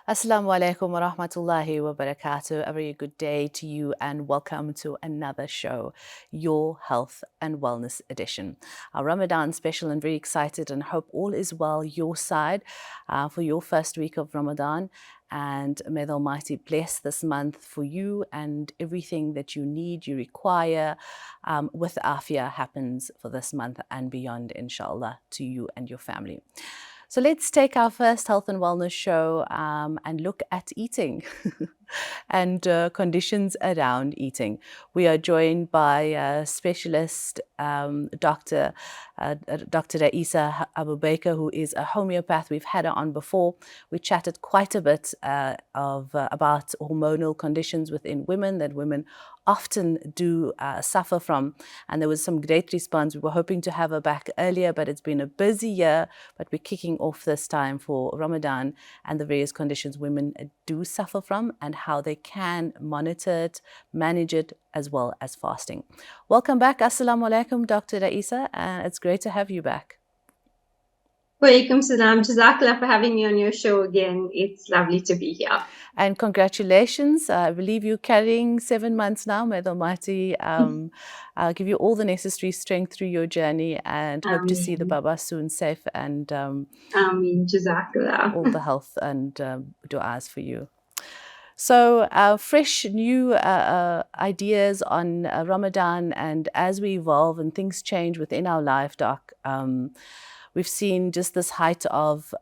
Assalamu alaikum wa rahmatullahi wa barakatuh. A very good day to you and welcome to another show, Your Health and Wellness Edition. Our Ramadan special, and very excited and hope all is well your side for your first week of Ramadan. And may the Almighty bless this month for you, and everything that you need, you require with afia happens for this month and beyond, inshallah, to you and your family. So let's take our first health and wellness show and look at eating and conditions around eating. We are joined by specialist Dr. Raisa Abu Baker, who is a homeopath. We've had her on before. We chatted quite a bit about hormonal conditions within women that women often do suffer from, and there was some great response. We were hoping to have her back earlier, but it's been a busy year. But we're kicking off this time for Ramadan and the various conditions women do suffer from and how they can monitor it, manage it, as well as fasting. Welcome back. Assalamu alaikum, Dr. Raisa. It's great to have you back. Walaikum salam. Jazakallah for having me on your show again. It's lovely to be here. And congratulations. I believe you're carrying 7 months now. May the Almighty give you all the necessary strength through your journey, and hope to see the Baba soon safe, and Jazakallah. all the health and du'as for you. So fresh new ideas on Ramadan, and as we evolve and things change within our life, Doc, we've seen just this height of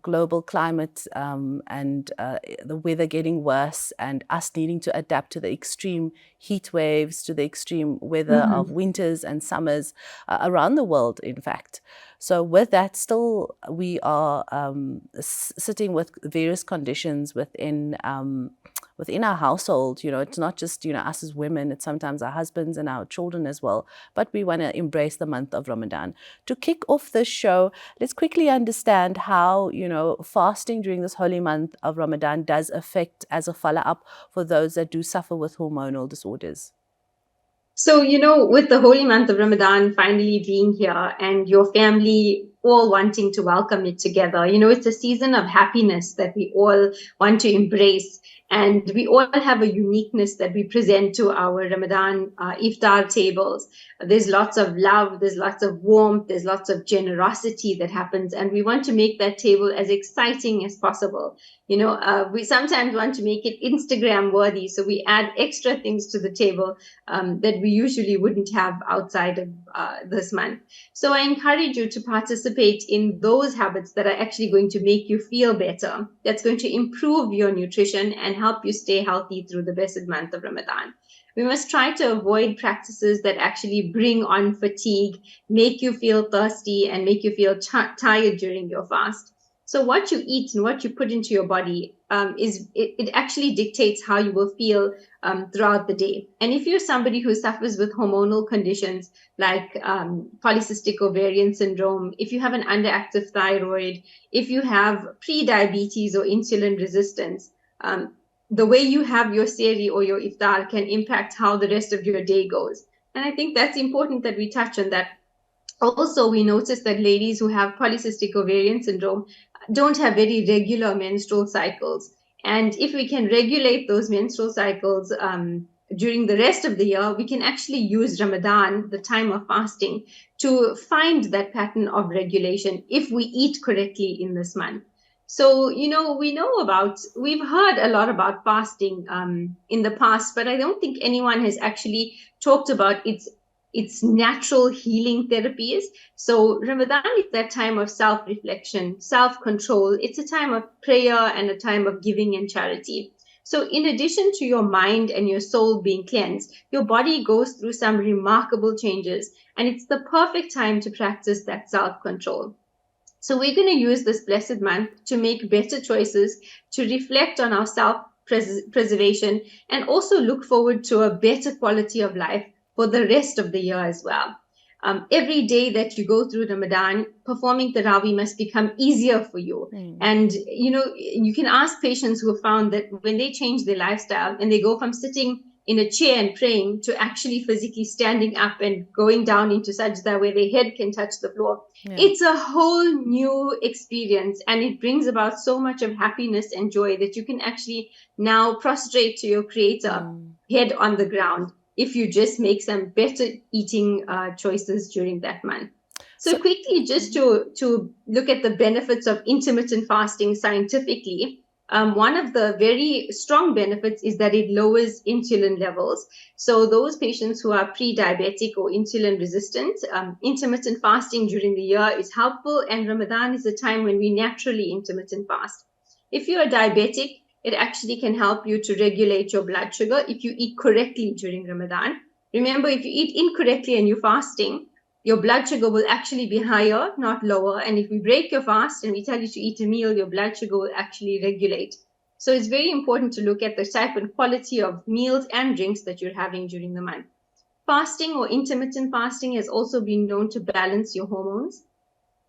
global climate and the weather getting worse, and us needing to adapt to the extreme heat waves, to the extreme weather of winters and summers around the world, in fact. So with that, still we are sitting with various conditions within our household. You know, it's not just, us as women, it's sometimes our husbands and our children as well. But we want to embrace the month of Ramadan. To kick off this show, let's quickly understand how, fasting during this holy month of Ramadan does affect as a follow-up for those that do suffer with hormonal disorders. So, with the holy month of Ramadan finally being here and your family all wanting to welcome it together, it's a season of happiness that we all want to embrace. And we all have a uniqueness that we present to our Ramadan iftar tables. There's lots of love, there's lots of warmth, there's lots of generosity that happens. And we want to make that table as exciting as possible. We sometimes want to make it Instagram worthy. So we add extra things to the table that we usually wouldn't have outside of this month. So I encourage you to participate in those habits that are actually going to make you feel better, that's going to improve your nutrition and help you stay healthy through the blessed month of Ramadan. We must try to avoid practices that actually bring on fatigue, make you feel thirsty, and make you feel tired during your fast. So what you eat and what you put into your body it actually dictates how you will feel throughout the day. And if you're somebody who suffers with hormonal conditions like polycystic ovarian syndrome, if you have an underactive thyroid, if you have pre-diabetes or insulin resistance, the way you have your sehri or your iftar can impact how the rest of your day goes. And I think that's important that we touch on that. Also, we notice that ladies who have polycystic ovarian syndrome don't have very regular menstrual cycles. And if we can regulate those menstrual cycles during the rest of the year, we can actually use Ramadan, the time of fasting, to find that pattern of regulation if we eat correctly in this month. So, we've heard a lot about fasting in the past, but I don't think anyone has actually talked about its natural healing therapies. So Ramadan is that time of self-reflection, self-control. It's a time of prayer and a time of giving and charity. So in addition to your mind and your soul being cleansed, your body goes through some remarkable changes, and it's the perfect time to practice that self-control. So we're going to use this blessed month to make better choices, to reflect on our self-preservation, and also look forward to a better quality of life for the rest of the year as well. Every day that you go through Ramadan, performing Tarawih must become easier for you. And, you can ask patients who have found that when they change their lifestyle and they go from sitting in a chair and praying to actually physically standing up and going down into sajda where their head can touch the floor. Yeah. It's a whole new experience, and it brings about so much of happiness and joy that you can actually now prostrate to your creator, head on the ground, if you just make some better eating choices during that month. So quickly, just to look at the benefits of intermittent fasting scientifically, one of the very strong benefits is that it lowers insulin levels. So those patients who are pre-diabetic or insulin resistant, intermittent fasting during the year is helpful, and Ramadan is a time when we naturally intermittent fast. If you are diabetic, it actually can help you to regulate your blood sugar if you eat correctly during Ramadan. Remember, if you eat incorrectly and you're fasting, your blood sugar will actually be higher, not lower. And if we break your fast and we tell you to eat a meal, your blood sugar will actually regulate. So it's very important to look at the type and quality of meals and drinks that you're having during the month. Fasting or intermittent fasting has also been known to balance your hormones.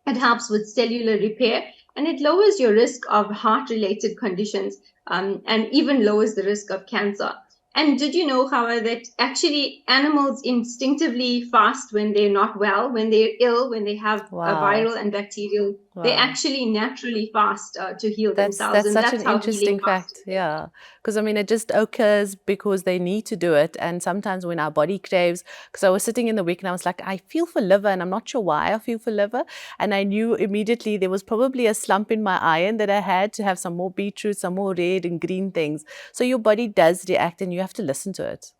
It helps with cellular repair, and it lowers your risk of heart-related conditions, and even lowers the risk of cancer. And did you know, however, that actually animals instinctively fast when they're not well, when they're ill, when they have a viral and bacterial, they actually naturally fast to heal themselves. That's and such that's an how interesting fact. Yeah. Because I mean, it just occurs because they need to do it. And sometimes when our body craves, because I was sitting in the week and I was like, I feel for liver and I'm not sure why I feel for liver. And I knew immediately there was probably a slump in my iron that I had to have some more beetroot, some more red and green things. So your body does react and you have to listen to it.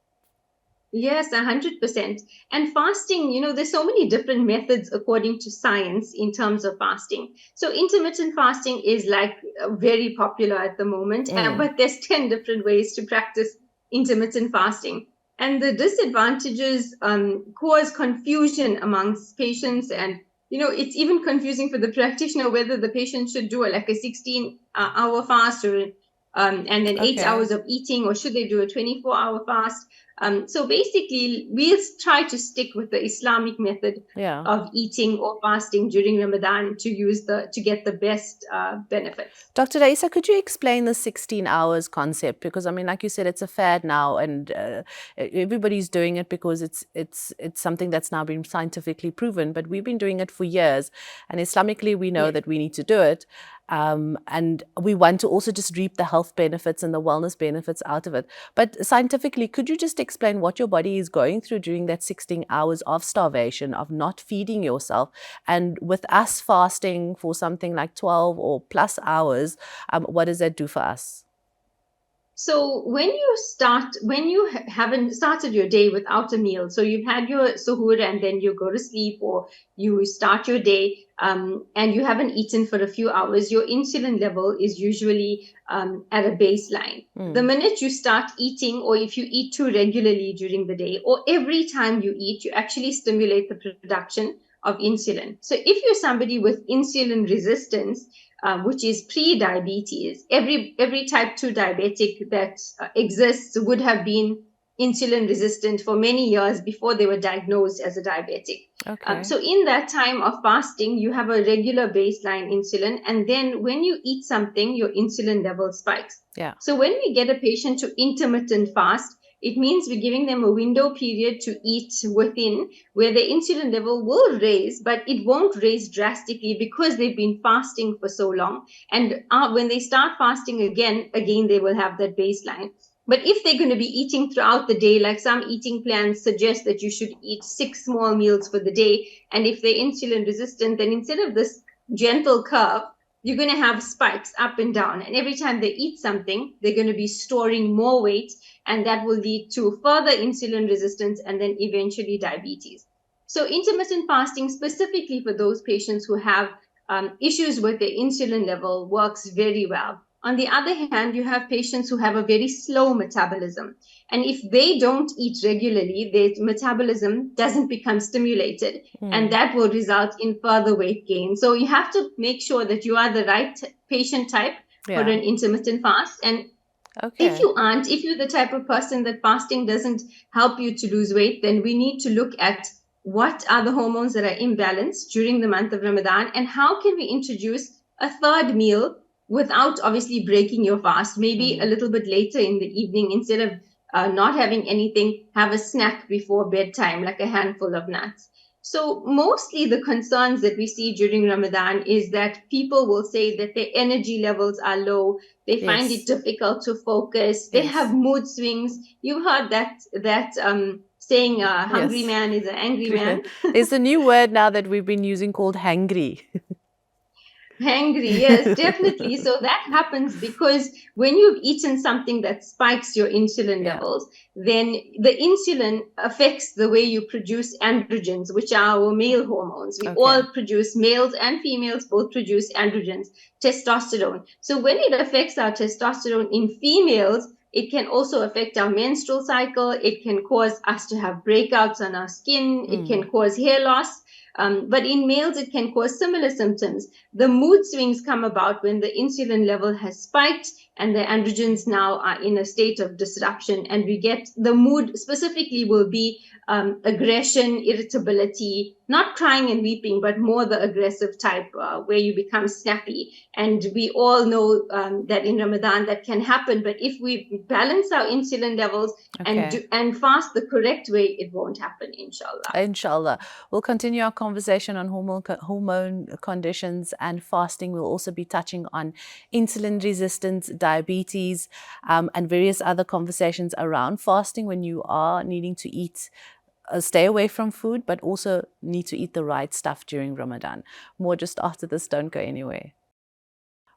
Yes, 100%. And fasting, there's so many different methods according to science in terms of fasting. So intermittent fasting is like very popular at the moment, but there's 10 different ways to practice intermittent fasting. And the disadvantages cause confusion amongst patients, and it's even confusing for the practitioner whether the patient should do like a 16-hour fast or and then 8 hours of eating, or should they do a 24-hour fast. So basically, we'll try to stick with the Islamic method of eating or fasting during Ramadan to get the best benefits. Dr. Raisa, could you explain the 16 hours concept? Because I mean, like you said, it's a fad now, and everybody's doing it because it's something that's now been scientifically proven. But we've been doing it for years, and Islamically, we know that we need to do it. And we want to also just reap the health benefits and the wellness benefits out of it. But scientifically, could you just explain what your body is going through during that 16 hours of starvation, of not feeding yourself? And with us fasting for something like 12 or plus hours, what does that do for us? So when you haven't started your day without a meal, so you've had your suhoor and then you go to sleep, or you start your day and you haven't eaten for a few hours, your insulin level is usually at a baseline. The minute you start eating, or if you eat too regularly during the day, or every time you eat, you actually stimulate the production of insulin. So if you're somebody with insulin resistance, which is pre-diabetes, every type 2 diabetic that exists would have been insulin resistant for many years before they were diagnosed as a diabetic. So in that time of fasting, you have a regular baseline insulin, and then when you eat something, your insulin level spikes. So when we get a patient to intermittent fast, it means we're giving them a window period to eat within, where the insulin level will raise, but it won't raise drastically because they've been fasting for so long. And when they start fasting again, they will have that baseline. But if they're going to be eating throughout the day, like some eating plans suggest that you should eat 6 small meals for the day, and if they're insulin resistant, then instead of this gentle curve, you're going to have spikes up and down. And every time they eat something, they're going to be storing more weight, and that will lead to further insulin resistance and then eventually diabetes. So intermittent fasting, specifically for those patients who have issues with their insulin level, works very well. On the other hand, you have patients who have a very slow metabolism. And if they don't eat regularly, their metabolism doesn't become stimulated. And that will result in further weight gain. So you have to make sure that you are the right patient type for an intermittent fast. And if you're the type of person that fasting doesn't help you to lose weight, then we need to look at what are the hormones that are imbalanced during the month of Ramadan, and how can we introduce a third meal without obviously breaking your fast, maybe a little bit later in the evening, instead of not having anything, have a snack before bedtime, like a handful of nuts. So mostly the concerns that we see during Ramadan is that people will say that their energy levels are low. They find it Yes. difficult to focus. They have Yes. mood swings. You've heard that saying, "Hungry Yes. man is an angry man." There's a new word now that we've been using called hangry. Hangry, yes, definitely. So that happens because when you've eaten something that spikes your insulin Yeah. levels, then the insulin affects the way you produce androgens, which are our male hormones. We Okay. all produce, males and females both produce androgens, testosterone. So when it affects our testosterone in females, it can also affect our menstrual cycle. It can cause us to have breakouts on our skin. It can cause hair loss. But in males, it can cause similar symptoms. The mood swings come about when the insulin level has spiked and the androgens now are in a state of disruption, and we get the mood specifically will be aggression, irritability, not crying and weeping, but more the aggressive type where you become snappy. And we all know that in Ramadan that can happen, but if we balance our insulin levels and fast the correct way, it won't happen, inshallah. Inshallah. We'll continue our conversation on hormone conditions and fasting. We'll also be touching on insulin resistance, diabetes, and various other conversations around fasting when you are needing to eat. Stay away from food, but also need to eat the right stuff during Ramadan. More just after this, don't go anywhere.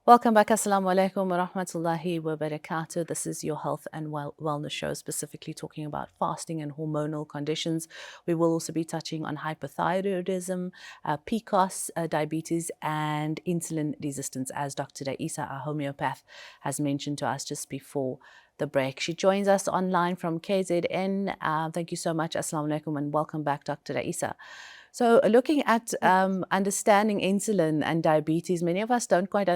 Welcome back. Assalamu alaikum wa rahmatullahi wa barakatuh. This is your health and wellness show, specifically talking about fasting and hormonal conditions. We will also be touching on hypothyroidism, PCOS, diabetes, and insulin resistance, as Dr. Isa, our homeopath, has mentioned to us just before the break. She joins us online from KZN. Thank you so much. Assalamu alaikum and welcome back, Dr. Isa. So looking at understanding insulin and diabetes, many of us don't quite,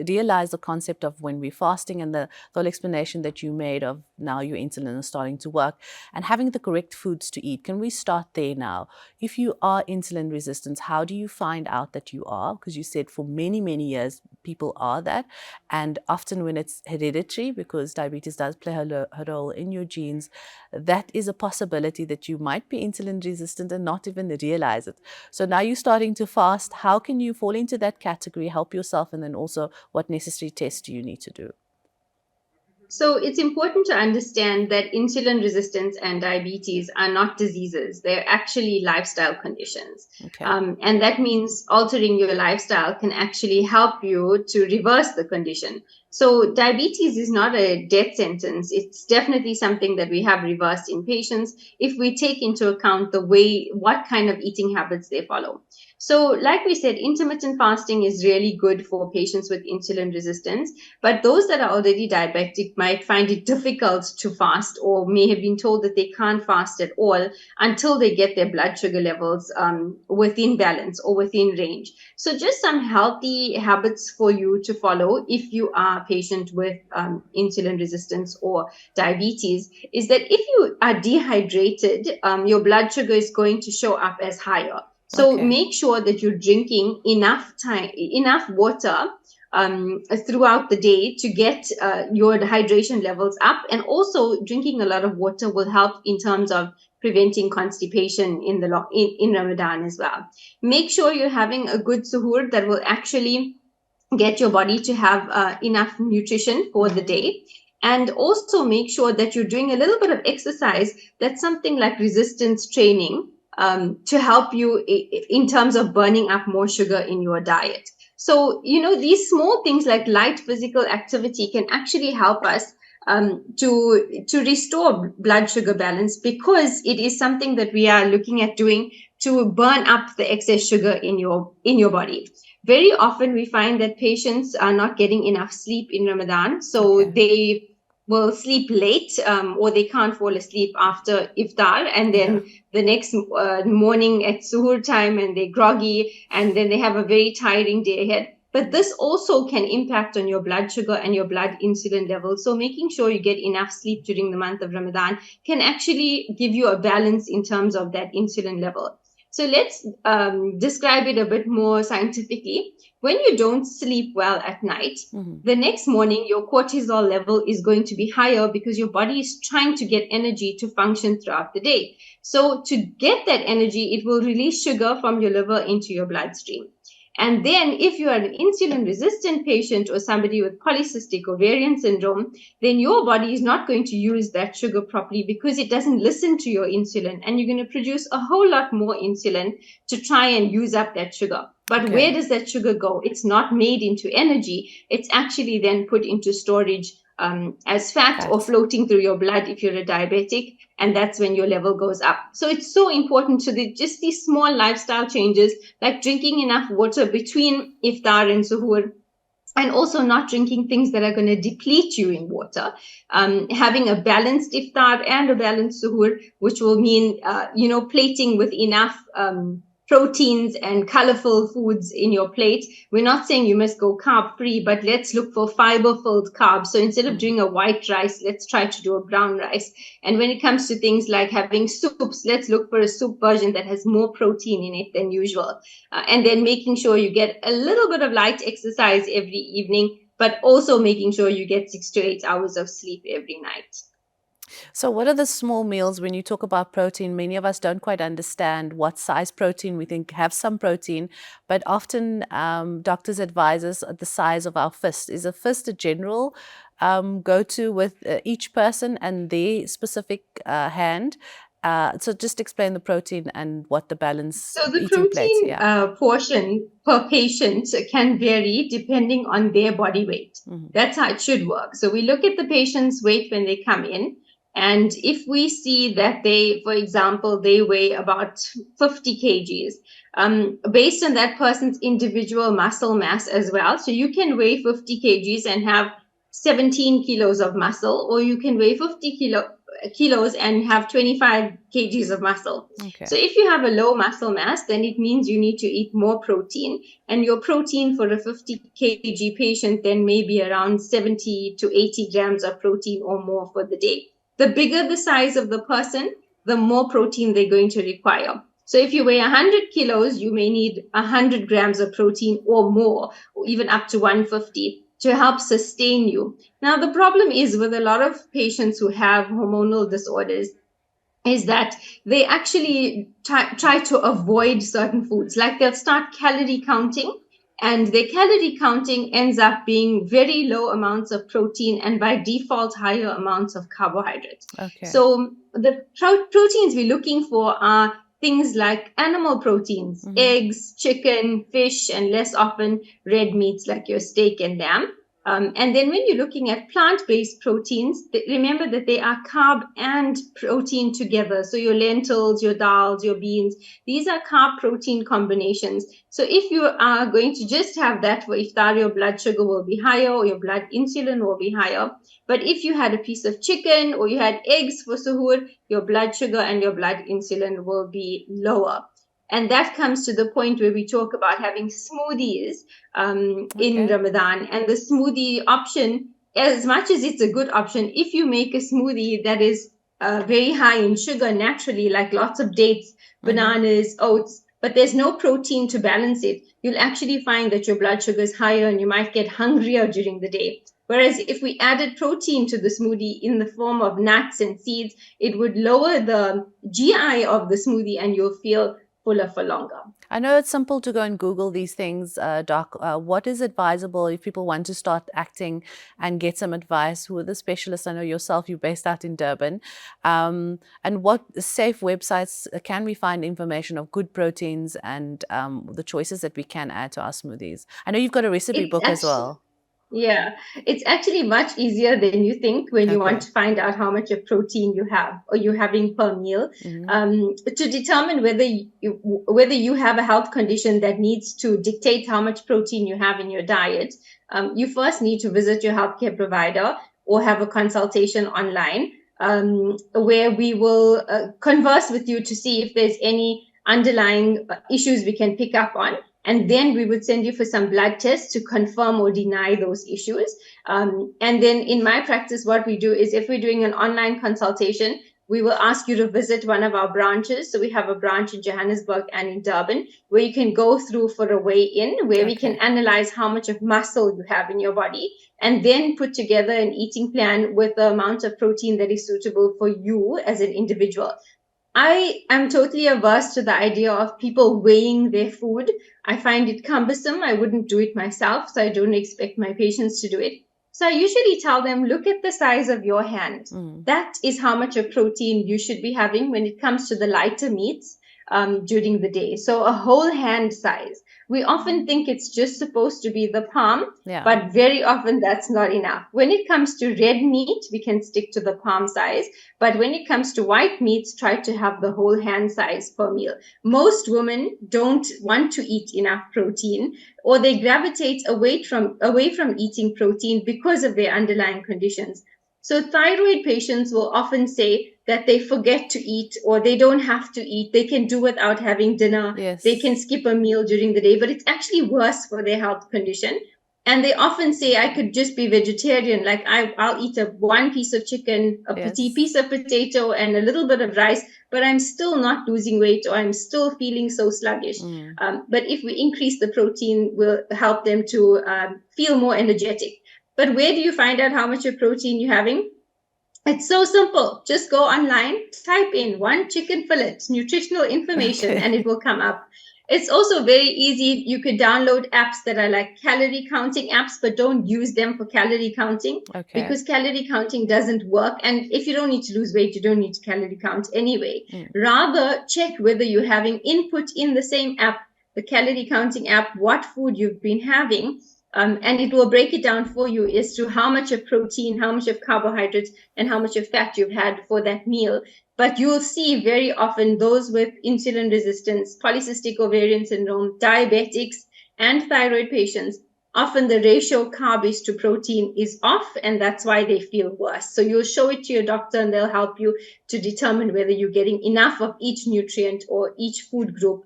realize the concept of when we're fasting, and the whole explanation that you made of now your insulin is starting to work and having the correct foods to eat. Can we start there now? If you are insulin resistant, how do you find out that you are? Because you said for many, many years, people are that. And often when it's hereditary, because diabetes does play a role in your genes, that is a possibility that you might be insulin resistant and not even realize it. So now you're starting to fast. How can you fall into that category, help yourself, and then also what necessary tests do you need to do? So it's important to understand that insulin resistance and diabetes are not diseases. They're actually lifestyle conditions. Okay. And that means altering your lifestyle can actually help you to reverse the condition. So diabetes is not a death sentence. It's definitely something that we have reversed in patients if we take into account what kind of eating habits they follow. So like we said, intermittent fasting is really good for patients with insulin resistance, but those that are already diabetic might find it difficult to fast, or may have been told that they can't fast at all until they get their blood sugar levels within balance or within range. So just some healthy habits for you to follow if you are a patient with insulin resistance or diabetes is that if you are dehydrated, your blood sugar is going to show up as higher. So make sure that you're drinking enough water throughout the day to get your hydration levels up. And also drinking a lot of water will help in terms of preventing constipation in Ramadan as well. Make sure you're having a good suhoor that will actually get your body to have enough nutrition for the day. And also make sure that you're doing a little bit of exercise. That's something like resistance training to help you in terms of burning up more sugar in your diet. So, these small things like light physical activity can actually help us to restore blood sugar balance, because it is something that we are looking at doing to burn up the excess sugar in your body. Very often we find that patients are not getting enough sleep in Ramadan, so they will sleep late or they can't fall asleep after iftar, and then the next morning at suhoor time and they're groggy, and then they have a very tiring day ahead. But this also can impact on your blood sugar and your blood insulin level. So making sure you get enough sleep during the month of Ramadan can actually give you a balance in terms of that insulin level. So let's describe it a bit more scientifically. When you don't sleep well at night, the next morning your cortisol level is going to be higher because your body is trying to get energy to function throughout the day. So to get that energy, it will release sugar from your liver into your bloodstream. And then if you are an insulin resistant patient or somebody with polycystic ovarian syndrome, then your body is not going to use that sugar properly because it doesn't listen to your insulin, and you're going to produce a whole lot more insulin to try and use up that sugar. But where does that sugar go? It's not made into energy. It's actually then put into storage as fat or floating through your blood if you're a diabetic, and that's when your level goes up. So it's so important to just these small lifestyle changes, like drinking enough water between iftar and suhoor, and also not drinking things that are going to deplete you in water. Having a balanced iftar and a balanced suhoor, which will mean, plating with enough proteins and colorful foods in your plate. We're not saying you must go carb free, but let's look for fiber filled carbs. So instead of doing a white rice, let's try to do a brown rice. And when it comes to things like having soups, let's look for a soup version that has more protein in it than usual. And then making sure you get a little bit of light exercise every evening, but also making sure you get 6 to 8 hours of sleep every night. So what are the small meals when you talk about protein? Many of us don't quite understand what size protein we think have some protein, but often doctors advise us the size of our fist. Is a fist a general go-to with each person and their specific hand? So just explain the protein and what the balance So the eating plates. protein portion per patient can vary depending on their body weight. That's how it should work. So we look at the patient's weight when they come in. And if we see that they, for example, they weigh about 50 kgs, based on that person's individual muscle mass as well. So you can weigh 50 kgs and have 17 kilos of muscle, or you can weigh 50 kilos and have 25 kgs of muscle. So if you have a low muscle mass, then it means you need to eat more protein, and your protein for a 50 kg patient then may be around 70 to 80 grams of protein or more for the day. The bigger the size of the person, the more protein they're going to require. So if you weigh 100 kilos, you may need 100 grams of protein or more, or even up to 150 to help sustain you. Now, the problem is with a lot of patients who have hormonal disorders is that they actually try to avoid certain foods. Like they'll start calorie counting, and their calorie counting ends up being very low amounts of protein and by default higher amounts of carbohydrates. So the proteins we're looking for are things like animal proteins, eggs, chicken, fish, and less often red meats like your steak and lamb. And then when you're looking at plant-based proteins, remember that they are carb and protein together. So your lentils, your dals, your beans, these are carb-protein combinations. So if you are going to just have that for iftar, your blood sugar will be higher or your blood insulin will be higher. But if you had a piece of chicken or you had eggs for suhoor, your blood sugar and your blood insulin will be lower. And that comes to the point where we talk about having smoothies in Ramadan. And the smoothie option, as much as it's a good option, if you make a smoothie that is very high in sugar naturally, like lots of dates, bananas, oats, but there's no protein to balance it, you'll actually find that your blood sugar is higher and you might get hungrier during the day. Whereas if we added protein to the smoothie in the form of nuts and seeds, it would lower the GI of the smoothie and you'll feel fuller for longer. I know it's simple to go and Google these things, Doc. What is advisable if people want to start acting and get some advice? Who are the specialists? I know yourself, you're based out in Durban. And what safe websites can we find information of good proteins and the choices that we can add to our smoothies? I know you've got a recipe book as well. Yeah, it's actually much easier than you think when you want to find out how much of protein you have or you're having per meal. To determine whether you have a health condition that needs to dictate how much protein you have in your diet, you first need to visit your healthcare provider or have a consultation online where we will converse with you to see if there's any underlying issues we can pick up on. And then we would send you for some blood tests to confirm or deny those issues. And then in my practice, what we do is if we're doing an online consultation, we will ask you to visit one of our branches. So we have a branch in Johannesburg and in Durban where you can go through for a weigh-in, where we can analyze how much of muscle you have in your body and then put together an eating plan with the amount of protein that is suitable for you as an individual. I am totally averse to the idea of people weighing their food. I find it cumbersome. I wouldn't do it myself, so I don't expect my patients to do it. So I usually tell them, look at the size of your hand. That is how much of protein you should be having when it comes to the lighter meats during the day. So a whole hand size. We often think it's just supposed to be the palm, but very often that's not enough. When it comes to red meat, we can stick to the palm size. But when it comes to white meats, try to have the whole hand size per meal. Most women don't want to eat enough protein, or they gravitate away from eating protein because of their underlying conditions. So thyroid patients will often say that they forget to eat or they don't have to eat. They can do without having dinner. They can skip a meal during the day, but it's actually worse for their health condition. And they often say, I could just be vegetarian. Like I'll eat one piece of chicken, a piece of potato, and a little bit of rice, but I'm still not losing weight or I'm still feeling so sluggish. But if we increase the protein, we'll help them to feel more energetic. But where do you find out how much of protein you're having? It's so simple. Just go online, type in one chicken fillet, nutritional information, and it will come up. It's also very easy. You could download apps that are like calorie counting apps, but don't use them for calorie counting because calorie counting doesn't work. And if you don't need to lose weight, you don't need to calorie count anyway. Rather, check whether you're having input in the same app, the calorie counting app, what food you've been having. And it will break it down for you as to how much of protein, how much of carbohydrates, and how much of fat you've had for that meal. But you'll see very often those with insulin resistance, polycystic ovarian syndrome, diabetics, and thyroid patients, often the ratio carb to protein is off, and that's why they feel worse. So you'll show it to your doctor, and they'll help you to determine whether you're getting enough of each nutrient or each food group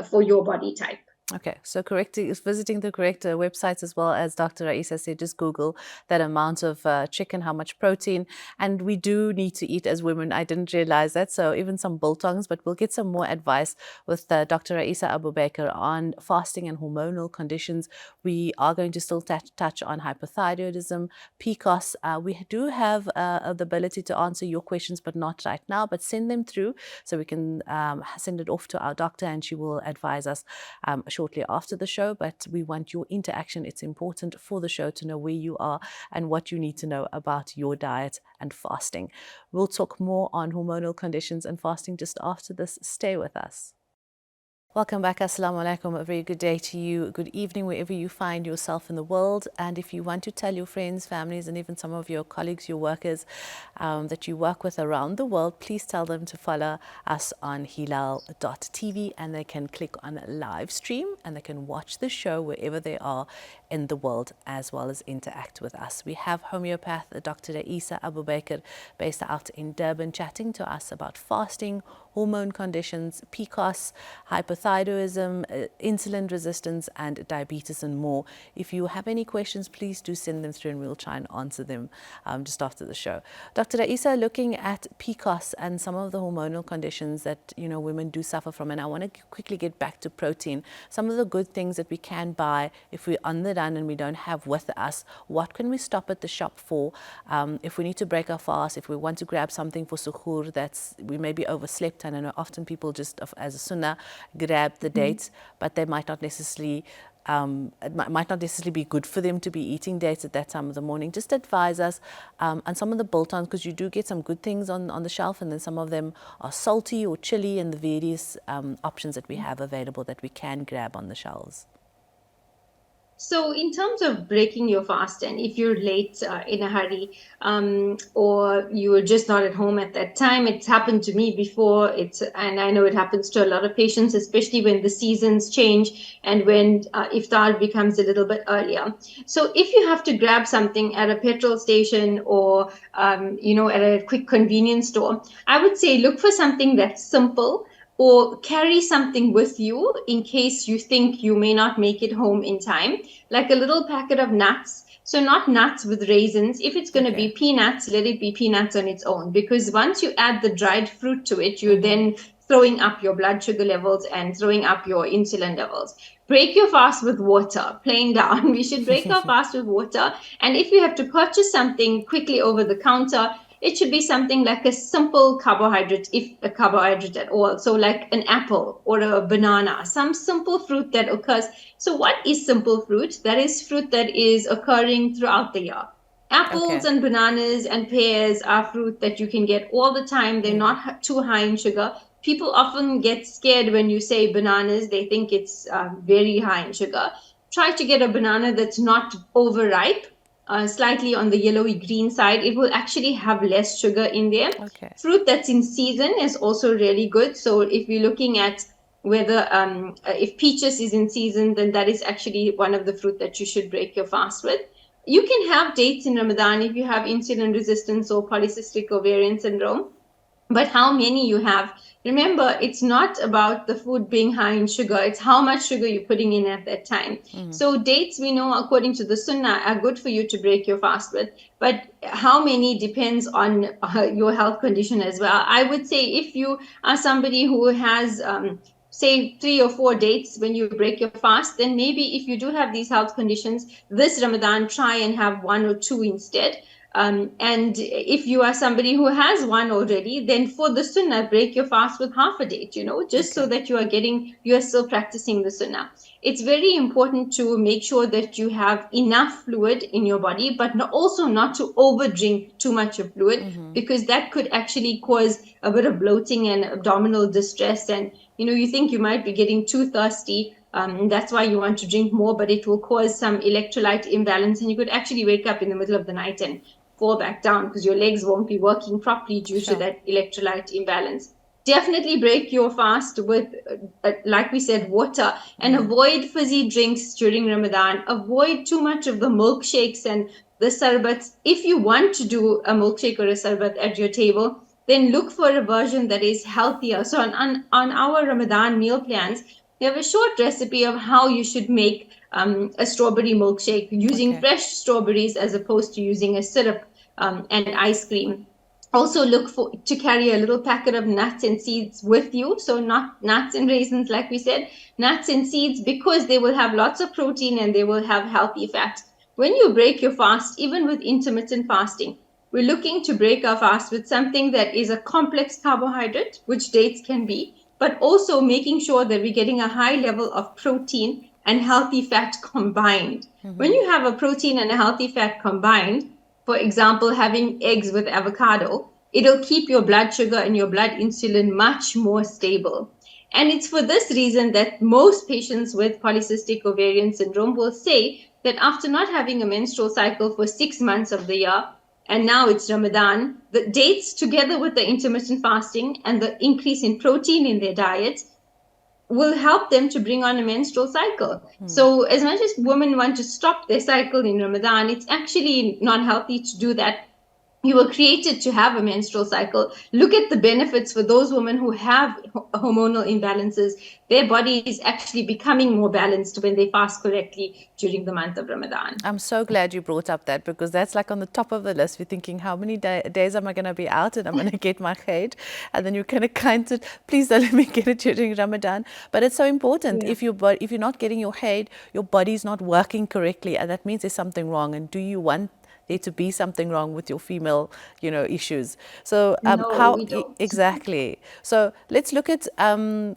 for your body type. Okay, so visiting the correct websites as well. As Dr. Raisa said, just Google that amount of chicken, how much protein, and we do need to eat as women. I didn't realize that, so even some biltongs, but we'll get some more advice with Dr. Raisa Abu Baker on fasting and hormonal conditions. We are going to still touch on hypothyroidism, PCOS. We do have the ability to answer your questions, but not right now, but send them through so we can send it off to our doctor and she will advise us shortly after the show. But we want your interaction. It's important for the show to know where you are and what you need to know about your diet and fasting. We'll talk more on hormonal conditions and fasting just after this. Stay with us. Welcome back. Assalamu alaikum. A very good day to you. Good evening wherever you find yourself in the world. And if you want to tell your friends, families, and even some of your colleagues, your workers that you work with around the world, please tell them to follow us on hilaal.tv, and they can click on live stream and they can watch the show wherever they are in the world, as well as interact with us. We have homeopath Dr. Raisa Abu Baker based out in Durban chatting to us about fasting, hormone conditions, PCOS, hypothyroidism, insulin resistance, and diabetes, and more. If you have any questions, please do send them through and we'll try and answer them just after the show. Dr. Raisa, looking at PCOS and some of the hormonal conditions that women do suffer from, and I want to quickly get back to protein. Some of the good things that we can buy if we're on the run and we don't have with us, what can we stop at the shop for? If we need to break our fast, if we want to grab something for suhoor that's we may be overslept. And I know often people just, as a sunnah, grab the dates, but they might not necessarily it might not necessarily be good for them to be eating dates at that time of the morning. Just advise us on some of the biltons, because you do get some good things on the shelf, and then some of them are salty or chili, and the various options that we have available that we can grab on the shelves. So in terms of breaking your fast, and if you're late in a hurry or you were just not at home at that time, it's happened to me before, and I know it happens to a lot of patients, especially when the seasons change and when iftar becomes a little bit earlier. So if you have to grab something at a petrol station or at a quick convenience store, I would say look for something that's simple. or carry something with you in case you think you may not make it home in time, like a little packet of nuts. So not nuts with raisins. If it's going to be Okay. peanuts, let it be peanuts on its own, because once you add the dried fruit to it, you're Mm-hmm. then throwing up your blood sugar levels and throwing up your insulin levels. Break your fast with water, plain down. We should break our fast with water. And if you have to purchase something quickly over the counter, it should be something like a simple carbohydrate, if a carbohydrate at all. So, like an apple or a banana, some simple fruit that occurs. So, what is simple fruit? That is fruit that is occurring throughout the year. Apples Okay. and bananas and pears are fruit that you can get all the time. They're Mm. not too high in sugar. People often get scared when you say bananas, they think it's very high in sugar. Try to get a banana that's not overripe, slightly on the yellowy green side. It will actually have less sugar in there. Okay. Fruit that's in season is also really good. So if you're looking at whether if peaches is in season, then that is actually one of the fruit that you should break your fast with. You can have dates in Ramadan if you have insulin resistance or polycystic ovarian syndrome, but how many you have. Remember, it's not about the food being high in sugar, it's how much sugar you're putting in at that time. Mm. So dates, we know according to the sunnah, are good for you to break your fast with, but how many depends on your health condition as well. I would say if you are somebody who has say 3 or 4 dates when you break your fast, then maybe if you do have these health conditions this Ramadan, try and have 1 or 2 instead. And if you are somebody who has one already, then for the sunnah, break your fast with half a date, just so Okay. that you are still practicing the sunnah. It's very important to make sure that you have enough fluid in your body, but also not to over drink too much of fluid, Mm-hmm. because that could actually cause a bit of bloating and abdominal distress. And, you think you might be getting too thirsty. That's why you want to drink more, but it will cause some electrolyte imbalance, and you could actually wake up in the middle of the night and fall back down because your legs won't be working properly due to Sure. that electrolyte imbalance. Definitely break your fast with, like we said, water, and Mm. avoid fizzy drinks during Ramadan. Avoid too much of the milkshakes and the sarbats. If you want to do a milkshake or a sarbat at your table, then look for a version that is healthier. So on our Ramadan meal plans, we have a short recipe of how you should make a strawberry milkshake using Okay. fresh strawberries as opposed to using a syrup and ice cream. Also look for to carry a little packet of nuts and seeds with you. So not nuts and raisins, like we said, nuts and seeds, because they will have lots of protein and they will have healthy fat. When you break your fast, even with intermittent fasting, we're looking to break our fast with something that is a complex carbohydrate, which dates can be, but also making sure that we're getting a high level of protein and healthy fat combined. When Mm-hmm. you have a protein and a healthy fat combined, for example, having eggs with avocado, it'll keep your blood sugar and your blood insulin much more stable. And it's for this reason that most patients with polycystic ovarian syndrome will say that after not having a menstrual cycle for 6 months of the year, and now it's Ramadan, the dates together with the intermittent fasting and the increase in protein in their diet will help them to bring on a menstrual cycle. Mm. So, as much as women want to stop their cycle in Ramadan, it's actually not healthy to do that. You were created to have a menstrual cycle. Look at the benefits for those women who have hormonal imbalances. Their body is actually becoming more balanced when they fast correctly during the month of Ramadan. I'm so glad you brought up that, because that's like on the top of the list. We're thinking, how many days am I going to be out and I'm going to get my khaid? And then you kind of count it. Please don't let me get it during Ramadan. But it's so important. Yeah. If you're not getting your khaid, your body's not working correctly, and that means there's something wrong. And do you want there to be something wrong with your female, issues? So No, how we don't. exactly? So let's look at the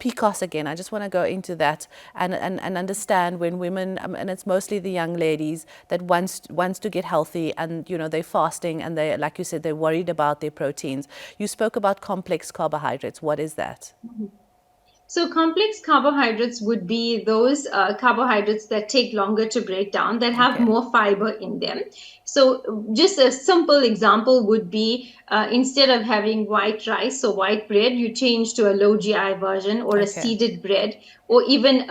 PCOS again. I just want to go into that and understand when women, and it's mostly the young ladies that wants to get healthy, and they're fasting, and they, like you said, they're worried about their proteins. You spoke about complex carbohydrates. What is that? So complex carbohydrates would be those carbohydrates that take longer to break down, that have Okay. more fiber in them. So just a simple example would be instead of having white rice or white bread, you change to a low GI version or a Okay. seeded bread, or even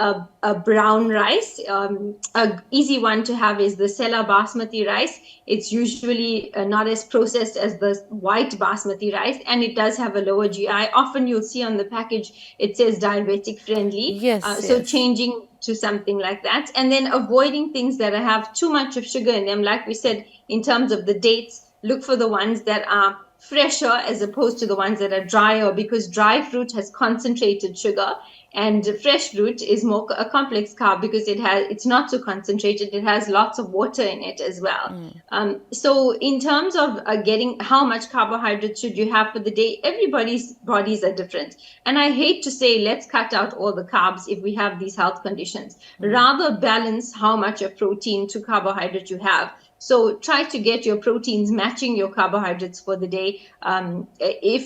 a brown rice. A easy one to have is the Sela basmati rice. It's usually not as processed as the white basmati rice, and it does have a lower GI. Often you'll see on the package it says diabetic friendly. Yes, So yes. changing to something like that, and then avoiding things that have too much of sugar in them. Like we said, in terms of the dates, look for the ones that are fresher as opposed to the ones that are drier, because dry fruit has concentrated sugar and fresh fruit is more a complex carb because it's not so concentrated. It has lots of water in it as well. So in terms of getting how much carbohydrates should you have for the day, everybody's bodies are different, and I hate to say let's cut out all the carbs if we have these health conditions. Rather balance how much of protein to carbohydrate you have. So try to get your proteins matching your carbohydrates for the day. If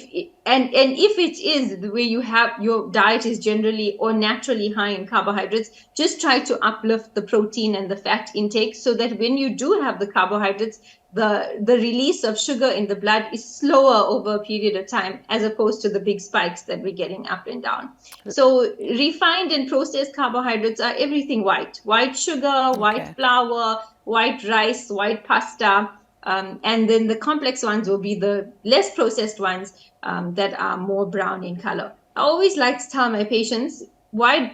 it is the way you have your diet is generally or naturally high in carbohydrates, just try to uplift the protein and the fat intake so that when you do have the carbohydrates, the release of sugar in the blood is slower over a period of time as opposed to the big spikes that we're getting up and down. So refined and processed carbohydrates are everything white sugar, white Okay. flour, white rice, white pasta, and then the complex ones will be the less processed ones that are more brown in color. I always like to tell my patients, why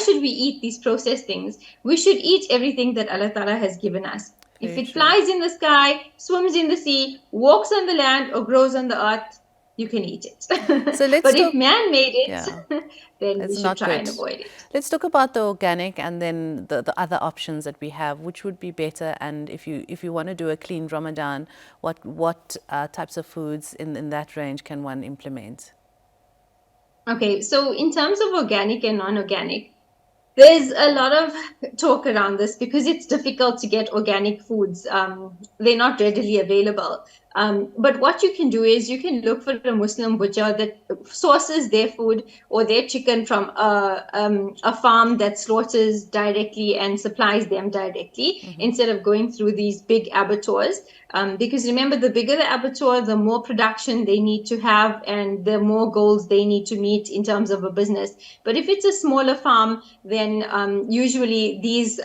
should we eat these processed things? We should eat everything that Allah Ta'ala has given us. If Very it true. flies in the sky, swims in the sea, walks on the land, or grows on the earth, you can eat it. So let's But if talk. man made it, Yeah, then we it's should not try and good. avoid it. Let's talk about the organic and then the other options that we have, which would be better. And if you want to do a clean Ramadan, what types of foods in that range can one implement? Okay, so in terms of organic and non-organic, there's a lot of talk around this because it's difficult to get organic foods. They're not readily available. But what you can do is you can look for a Muslim butcher that sources their food or their chicken from a farm that slaughters directly and supplies them directly instead of going through these big abattoirs. Because remember, the bigger the abattoir, the more production they need to have and the more goals they need to meet in terms of a business. But if it's a smaller farm, then usually these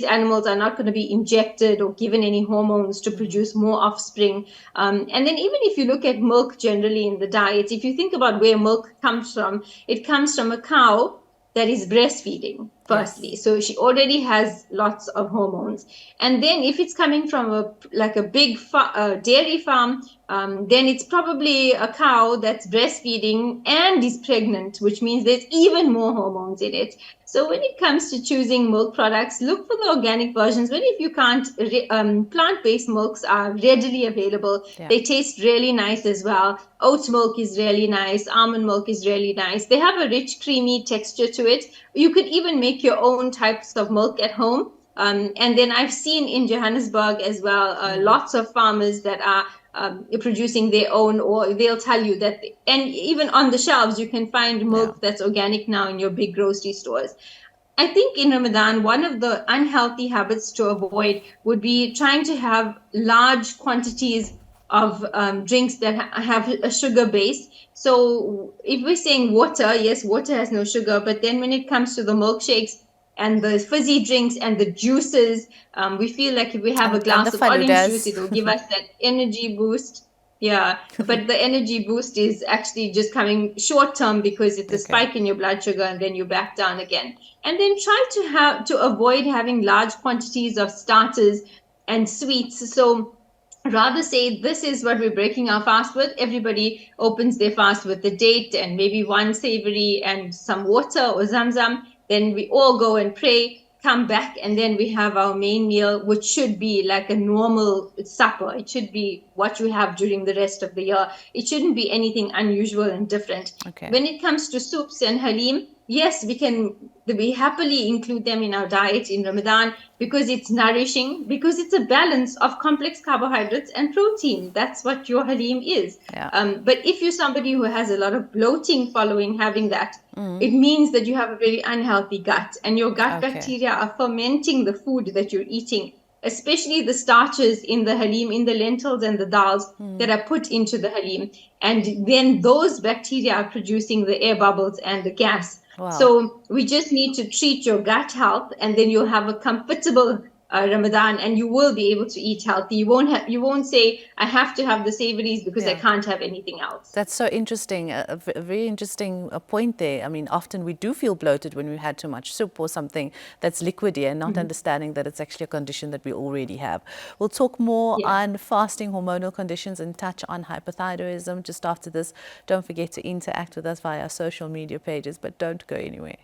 animals are not going to be injected or given any hormones to produce more offspring. And then even if you look at milk generally in the diet, if you think about where milk comes from, it comes from a cow that is breastfeeding, firstly. Yes. So she already has lots of hormones. And then if it's coming from a big dairy farm, then it's probably a cow that's breastfeeding and is pregnant, which means there's even more hormones in it. So when it comes to choosing milk products, look for the organic versions. But if you can't, plant-based milks are readily available. Yeah. They taste really nice as well. Oat milk is really nice. Almond milk is really nice. They have a rich, creamy texture to it. You could even make your own types of milk at home. And then I've seen in Johannesburg as well, lots of farmers that are producing their own, or they'll tell you that, and even on the shelves, you can find milk that's organic now in your big grocery stores. I think in Ramadan, one of the unhealthy habits to avoid would be trying to have large quantities of drinks that have a sugar base. So if we're saying water, yes, water has no sugar, but then when it comes to the milkshakes and the fizzy drinks and the juices, we feel like if we have a And the glass of orange juice, faludas. it'll give us that energy boost. Yeah, but the energy boost is actually just coming short term because it's a Okay. spike in your blood sugar and then you back down again. And then try to avoid having large quantities of starters and sweets. So rather say this is what we're breaking our fast with. Everybody opens their fast with the date and maybe one savory and some water or zamzam. Then we all go and pray, come back, and then we have our main meal, which should be like a normal supper. It should be what you have during the rest of the year. It shouldn't be anything unusual and different. Okay. When it comes to soups and halim, yes, we happily include them in our diet in Ramadan because it's nourishing, because it's a balance of complex carbohydrates and protein. That's what your halim is. Yeah. But if you're somebody who has a lot of bloating following having that, it means that you have a very unhealthy gut, and your gut Okay. bacteria are fermenting the food that you're eating. especially the starches in the halim, in the lentils and the dals that are put into the halim. And then those bacteria are producing the air bubbles and the gas. Wow. So we just need to treat your gut health, and then you'll have a comfortable Ramadan, and you will be able to eat healthy. You won't say, I have to have the savories because I can't have anything else. That's so interesting, a very interesting point there. I mean, often we do feel bloated when we've had too much soup or something that's liquidy, and not understanding that it's actually a condition that we already have. We'll talk more on fasting, hormonal conditions, and touch on hypothyroidism just after this. Don't forget to interact with us via our social media pages, but don't go anywhere.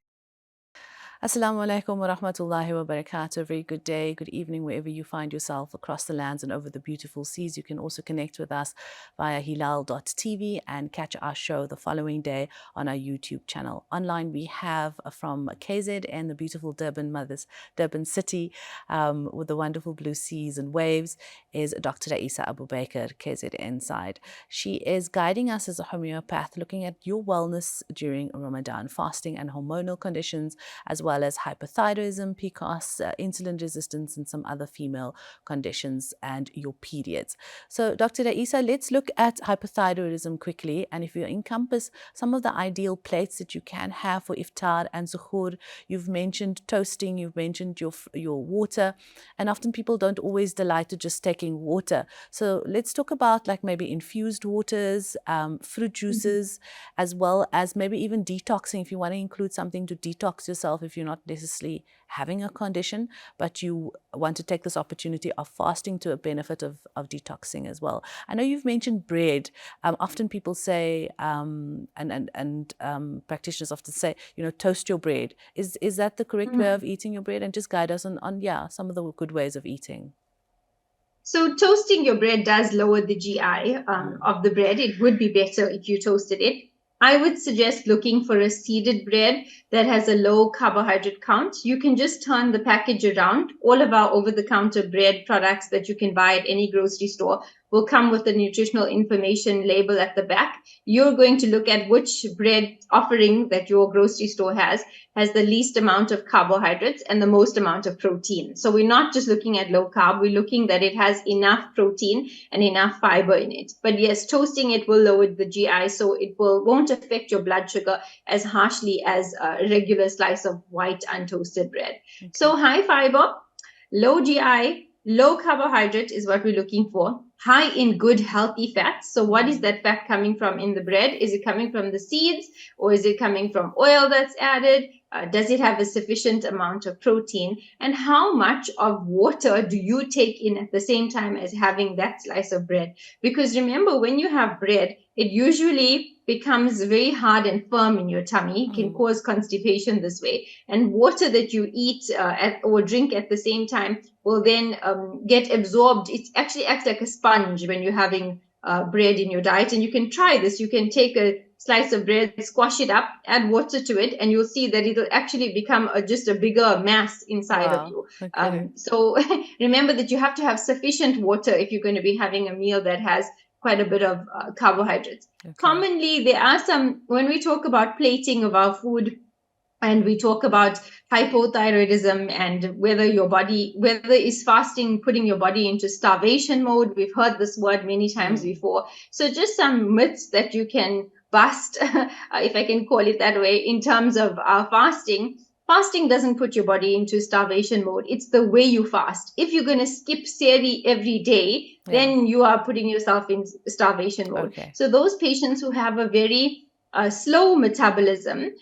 Assalamu alaikum wa rahmatullahi wa barakatuh. A very good day, good evening, wherever you find yourself across the lands and over the beautiful seas. You can also connect with us via Hilaal.tv and catch our show the following day on our YouTube channel. Online, we have from KZ and the beautiful Durban city with the wonderful blue seas and waves is Dr. Raisa Abu Bakr, KZN side. She is guiding us as a homeopath, looking at your wellness during Ramadan, fasting and hormonal conditions, as well as hypothyroidism, PCOS, insulin resistance, and some other female conditions, and your periods. So, Dr. Raisa, let's look at hypothyroidism quickly. And if you encompass some of the ideal plates that you can have for iftar and suhoor, you've mentioned toasting, you've mentioned your water, and often people don't always delight to just taking water. So, let's talk about like maybe infused waters, fruit juices, as well as maybe even detoxing, if you want to include something to detox yourself if you're not necessarily having a condition, but you want to take this opportunity of fasting to a benefit of detoxing as well. I know you've mentioned bread. Often people say, and practitioners often say, toast your bread. Is that the correct way of eating your bread? And just guide us on some of the good ways of eating. So toasting your bread does lower the GI of the bread. It would be better if you toasted it. I would suggest looking for a seeded bread that has a low carbohydrate count. You can just turn the package around. All of our over-the-counter bread products that you can buy at any grocery store will come with the nutritional information label at the back. You're going to look at which bread offering that your grocery store has the least amount of carbohydrates and the most amount of protein. So we're not just looking at low carb, we're looking that it has enough protein and enough fiber in it. But yes, toasting it will lower the GI, so it won't affect your blood sugar as harshly as a regular slice of white untoasted bread. Okay. So high fiber, low GI, low carbohydrate is what we're looking for. High in good, healthy fats. So what is that fat coming from in the bread? Is it coming from the seeds, or is it coming from oil that's added? Does it have a sufficient amount of protein? And how much of water do you take in at the same time as having that slice of bread? Because remember, when you have bread, it usually becomes very hard and firm in your tummy. It can cause constipation this way. And water that you eat or drink at the same time will then get absorbed. It actually acts like a sponge when you're having bread in your diet. And you can try this. You can take a slice of bread, squash it up, add water to it, and you'll see that it'll actually become just a bigger mass inside of you. Okay. So remember that you have to have sufficient water if you're going to be having a meal that has quite a bit of carbohydrates. Okay. Commonly, there are some, when we talk about plating of our food, and we talk about hypothyroidism and whether is fasting putting your body into starvation mode. We've heard this word many times before. So just some myths that you can bust, if I can call it that way, in terms of fasting. Fasting doesn't put your body into starvation mode. It's the way you fast. If you're going to skip sehri every day, then you are putting yourself in starvation mode. Okay. So those patients who have a very slow metabolism,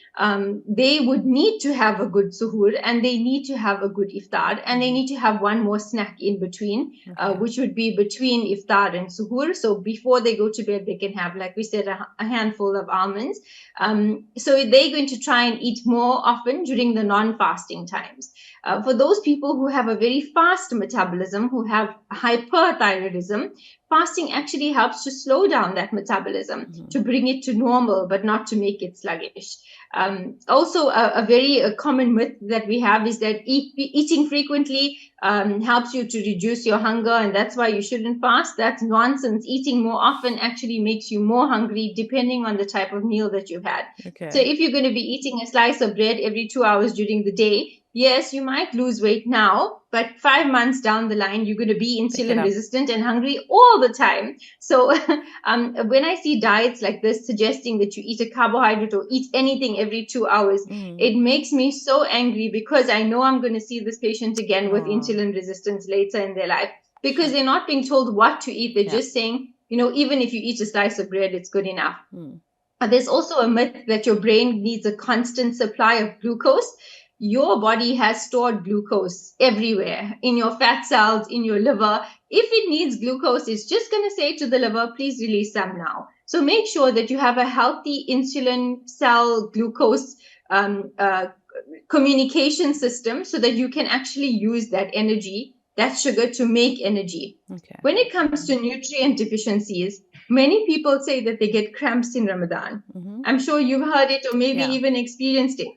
they would need to have a good suhoor, and they need to have a good iftar, and they need to have one more snack in between, which would be between iftar and suhoor. So before they go to bed, they can have, like we said, a handful of almonds. So they're going to try and eat more often during the non-fasting times. For those people who have a very fast metabolism, who have hyperthyroidism, fasting actually helps to slow down that metabolism, to bring it to normal, but not to make it sluggish. Also, a very common myth that we have is that eating frequently helps you to reduce your hunger, and that's why you shouldn't fast. That's nonsense. Eating more often actually makes you more hungry, depending on the type of meal that you've had. Okay. So if you're going to be eating a slice of bread every 2 hours during the day, yes, you might lose weight now, but 5 months down the line, you're going to be insulin resistant and hungry all the time. So when I see diets like this suggesting that you eat a carbohydrate or eat anything every 2 hours, it makes me so angry, because I know I'm going to see this patient again with insulin resistance later in their life, because they're not being told what to eat. They're just saying, even if you eat a slice of bread, it's good enough. There's also a myth that your brain needs a constant supply of glucose. Your body has stored glucose everywhere, in your fat cells, in your liver. If it needs glucose, it's just going to say to the liver, please release some now. So make sure that you have a healthy insulin cell glucose communication system, so that you can actually use that energy, that sugar, to make energy. When it comes to nutrient deficiencies, many people say that they get cramps in Ramadan. I'm sure you've heard it, or maybe even experienced it.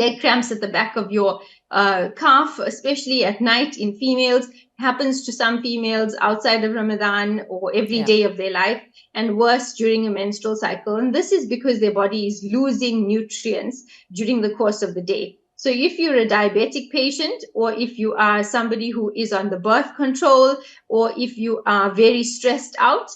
Leg cramps at the back of your calf, especially at night in females, happens to some females outside of Ramadan or every day of their life, and worse during a menstrual cycle. And this is because their body is losing nutrients during the course of the day. So if you're a diabetic patient, or if you are somebody who is on the birth control, or if you are very stressed out,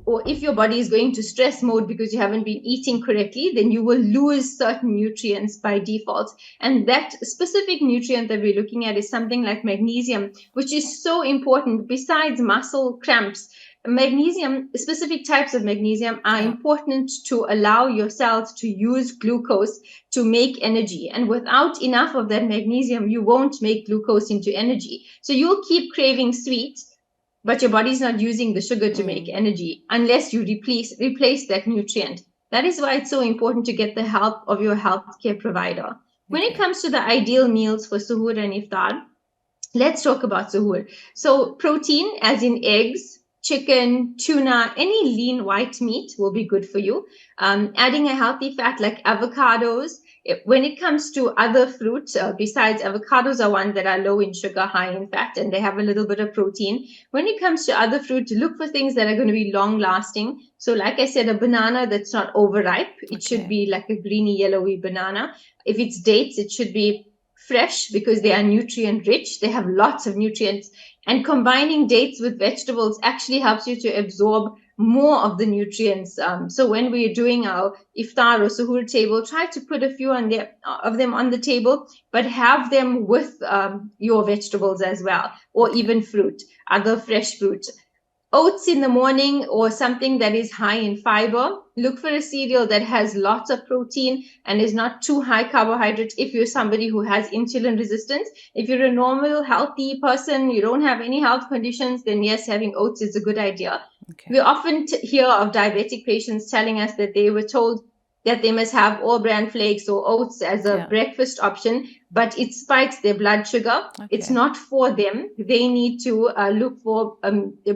or if your body is going to stress mode because you haven't been eating correctly, then you will lose certain nutrients by default. And that specific nutrient that we're looking at is something like magnesium, which is so important. Besides muscle cramps, magnesium, specific types of magnesium are important to allow your cells to use glucose to make energy. And without enough of that magnesium, you won't make glucose into energy. So you'll keep craving sweet, but your body's not using the sugar to make energy unless you replace that nutrient. That is why it's so important to get the help of your healthcare provider. When it comes to the ideal meals for suhoor and iftar, let's talk about suhoor. So protein, as in eggs, chicken, tuna, any lean white meat will be good for you. Adding a healthy fat like avocados. When it comes to other fruits, besides avocados are ones that are low in sugar, high in fat, and they have a little bit of protein. When it comes to other fruits, look for things that are going to be long lasting. So like I said, a banana that's not overripe. It should be like a greeny, yellowy banana. If it's dates, it should be fresh, because they are nutrient rich. They have lots of nutrients. And combining dates with vegetables actually helps you to absorb more of the nutrients. So when we're doing our iftar or suhoor table, try to put a few of them on the table, but have them with your vegetables as well, or even fruit, other fresh fruit. Oats in the morning, or something that is high in fiber. Look for a cereal that has lots of protein and is not too high carbohydrate if you're somebody who has insulin resistance. If you're a normal, healthy person, you don't have any health conditions, then yes, having oats is a good idea. We often hear of diabetic patients telling us that they were told that they must have all bran flakes or oats as a breakfast option, but it spikes their blood sugar. It's not for them. They need to look for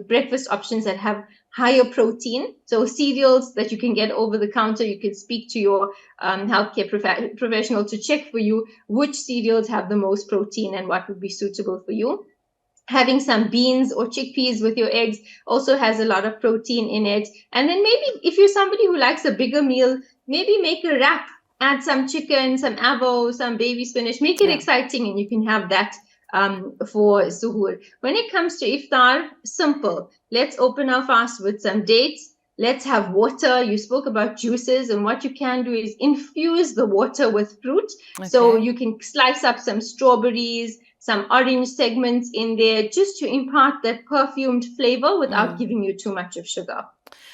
breakfast options that have higher protein. So cereals that you can get over the counter, you can speak to your healthcare professional to check for you which cereals have the most protein and what would be suitable for you. Having some beans or chickpeas with your eggs also has a lot of protein in it. And then maybe if you're somebody who likes a bigger meal, maybe make a wrap, add some chicken, some avo, some baby spinach, make it exciting, and you can have that for suhoor. When it comes to iftar, simple. Let's open our fast with some dates. Let's have water. You spoke about juices, and what you can do is infuse the water with fruit. So you can slice up some strawberries, some orange segments in there, just to impart that perfumed flavor without giving you too much of sugar.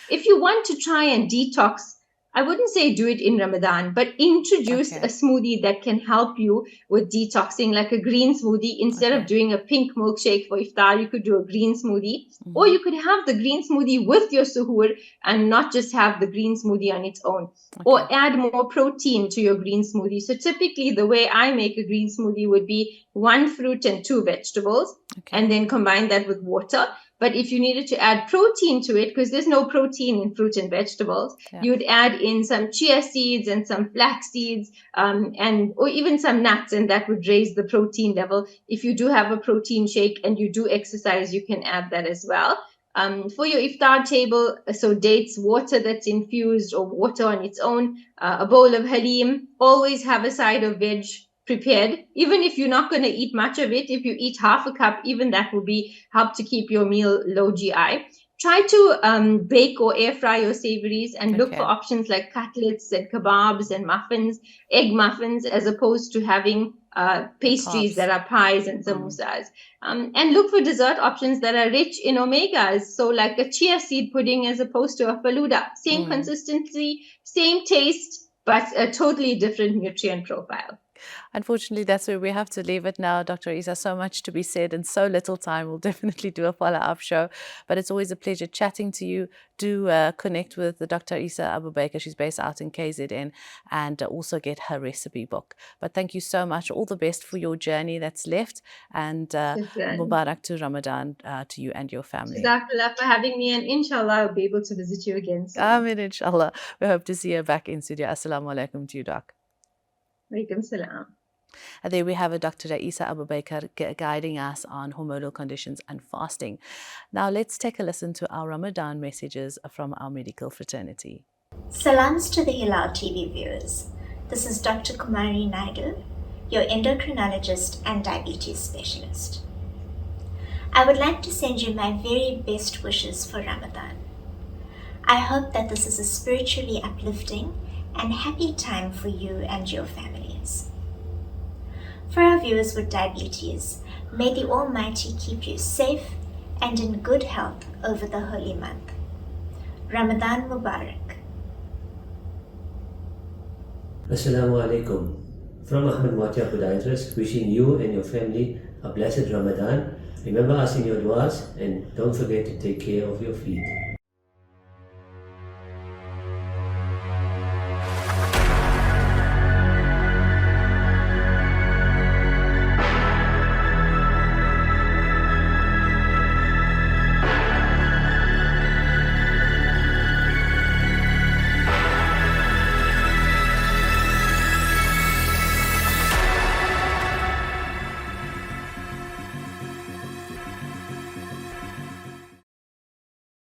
If you want to try and detox, I wouldn't say do it in Ramadan, but introduce a smoothie that can help you with detoxing, like a green smoothie. Instead of doing a pink milkshake for iftar, you could do a green smoothie. Or you could have the green smoothie with your suhoor and not just have the green smoothie on its own. Or add more protein to your green smoothie. So typically the way I make a green smoothie would be 1 fruit and 2 vegetables, and then combine that with water. But if you needed to add protein to it, because there's no protein in fruit and vegetables, you'd add in some chia seeds and some flax seeds, or even some nuts, and that would raise the protein level. If you do have a protein shake and you do exercise, you can add that as well. For your iftar table, so dates, water that's infused or water on its own, a bowl of halim, always have a side of veg. prepared. Even if you're not going to eat much of it, if you eat half a cup, even that will be help to keep your meal low GI. Try to bake or air fry your savories and look for Okay. options like cutlets and kebabs and muffins, egg muffins, as opposed to having The pastries carbs. that are pies and samosas. And look for dessert options that are rich in omegas. So, like a chia seed pudding as opposed to a faluda. Same consistency, same taste, but a totally different nutrient profile. Unfortunately, that's where we have to leave it now, Dr. Isa. So much to be said in so little time. We'll definitely do a follow-up show. But it's always a pleasure chatting to you. Do connect with Dr. Isa Abu Baker. She's based out in KZN, and also get her recipe book. But thank you so much. All the best for your journey that's left. And Shukran. Mubarak to Ramadan to you and your family. Jazakallah for having me, and inshallah, I'll be able to visit you again soon. Amin, inshallah. We hope to see you back in studio. Assalamu alaikum to you, Doc. Walaikum salam. And there we have a Dr. Isa Abu Baker guiding us on hormonal conditions and fasting. Now let's take a listen to our Ramadan messages from our medical fraternity. Salams to the Hilaal TV viewers. This is Dr. Kumari Naidu, your endocrinologist and diabetes specialist. I would like to send you my very best wishes for Ramadan. I hope that this is a spiritually uplifting and happy time for you and your families. For our viewers with diabetes, may the Almighty keep you safe and in good health over the holy month. Ramadan Mubarak. Assalamu alaikum. From Ahmed Mwati, podiatrist, wishing you and your family a blessed Ramadan. Remember us in your duas and don't forget to take care of your feet.